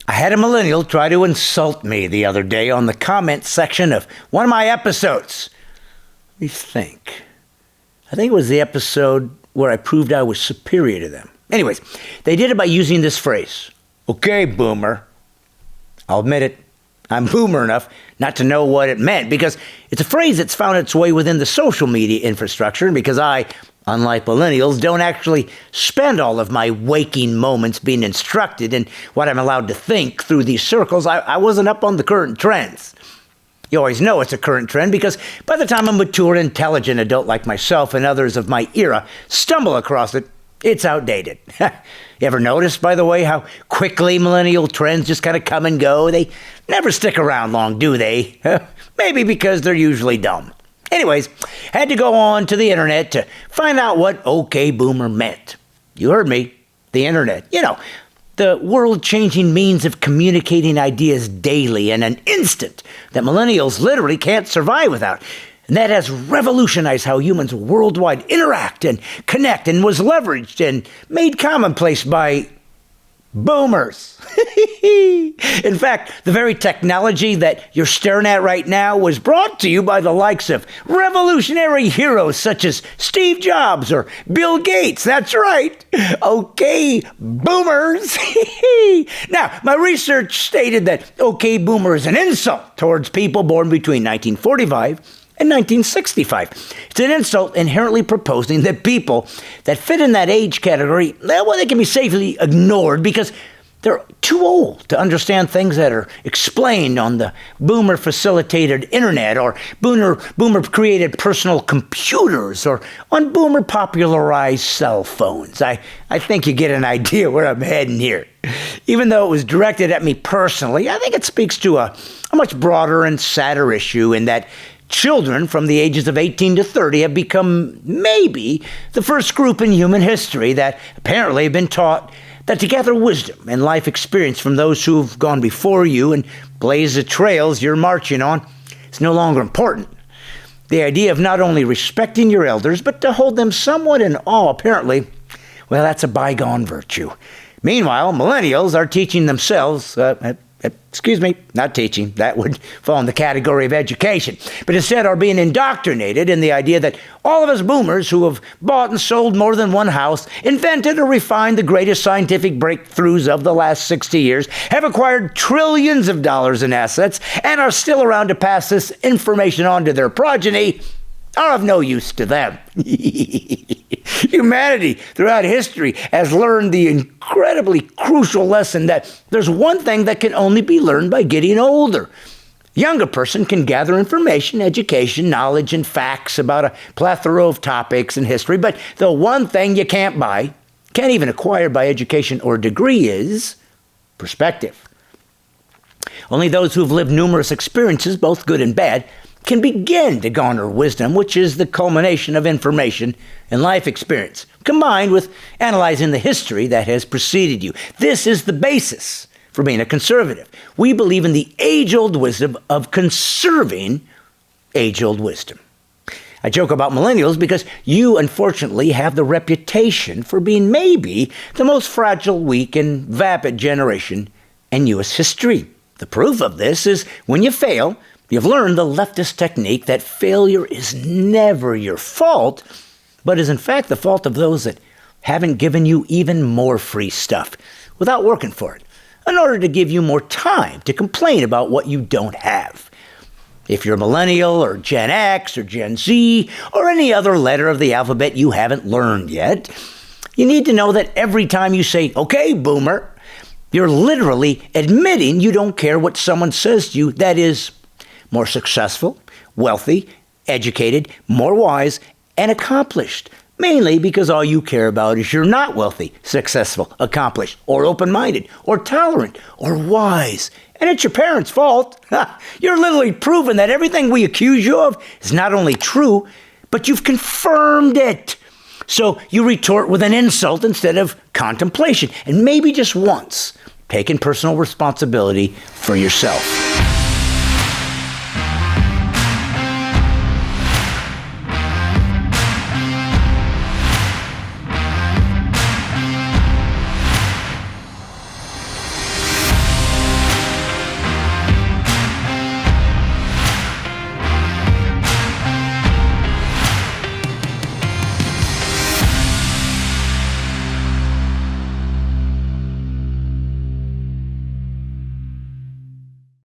I had a millennial try to insult me the other day on the comment section of one of my episodes. Let me think. I think it was the episode where I proved I was superior to them. Anyways, they did it by using this phrase. Okay, boomer. I'll admit it. I'm boomer enough not to know what it meant because it's a phrase that's found its way within the social media infrastructure, and because I, unlike millennials, don't actually spend all of my waking moments being instructed in what I'm allowed to think through these circles, I wasn't up on the current trends. You always know it's a current trend because by the time a mature, intelligent adult like myself and others of my era stumble across it, it's outdated. You ever notice, by the way, how quickly millennial trends just kind of come and go? They never stick around long, do they? Maybe because they're usually dumb. Anyways, had to go on to the internet to find out what OK Boomer meant. You heard me, the internet. You know, the world-changing means of communicating ideas daily in an instant that millennials literally can't survive without. And that has revolutionized how humans worldwide interact and connect and was leveraged and made commonplace by boomers. In fact, the very technology that you're staring at right now was brought to you by the likes of revolutionary heroes such as Steve Jobs or Bill Gates. That's right. Okay, boomers. Now, my research stated that okay boomer is an insult towards people born between 1945 in 1965. It's an insult inherently proposing that people that fit in that age category, well, they can be safely ignored because they're too old to understand things that are explained on the boomer-facilitated internet or boomer-created personal computers or on boomer-popularized cell phones. I think you get an idea where I'm heading here. Even though it was directed at me personally, I think it speaks to a much broader and sadder issue in that children from the ages of 18 to 30 have become maybe the first group in human history that apparently have been taught that to gather wisdom and life experience from those who have gone before you and blaze the trails you're marching on is no longer important. The idea of not only respecting your elders, but to hold them somewhat in awe, apparently, well, that's a bygone virtue. Meanwhile, millennials are teaching themselves, not teaching, that would fall in the category of education, but instead are being indoctrinated in the idea that all of us boomers who have bought and sold more than one house, invented or refined the greatest scientific breakthroughs of the last 60 years, have acquired trillions of dollars in assets, and are still around to pass this information on to their progeny, are of no use to them. Humanity throughout history has learned the incredibly crucial lesson that there's one thing that can only be learned by getting older. A younger person can gather information, education, knowledge, and facts about a plethora of topics in history, but the one thing you can't buy, can't even acquire by education or degree is perspective. Only those who've lived numerous experiences, both good and bad, can begin to garner wisdom, which is the culmination of information and life experience, combined with analyzing the history that has preceded you. This is the basis for being a conservative. We believe in the age-old wisdom of conserving age-old wisdom. I joke about millennials because you, unfortunately, have the reputation for being maybe the most fragile, weak, and vapid generation in U.S. history. The proof of this is when you fail, you've learned the leftist technique that failure is never your fault, but is in fact the fault of those that haven't given you even more free stuff without working for it, in order to give you more time to complain about what you don't have. If you're a millennial or Gen X or Gen Z or any other letter of the alphabet you haven't learned yet, you need to know that every time you say, okay, boomer, you're literally admitting you don't care what someone says to you that is more successful, wealthy, educated, more wise, and accomplished. Mainly because all you care about is you're not wealthy, successful, accomplished, or open-minded, or tolerant, or wise. And it's your parents' fault. You're literally proving that everything we accuse you of is not only true, but you've confirmed it. So you retort with an insult instead of contemplation. And maybe just once, taking personal responsibility for yourself.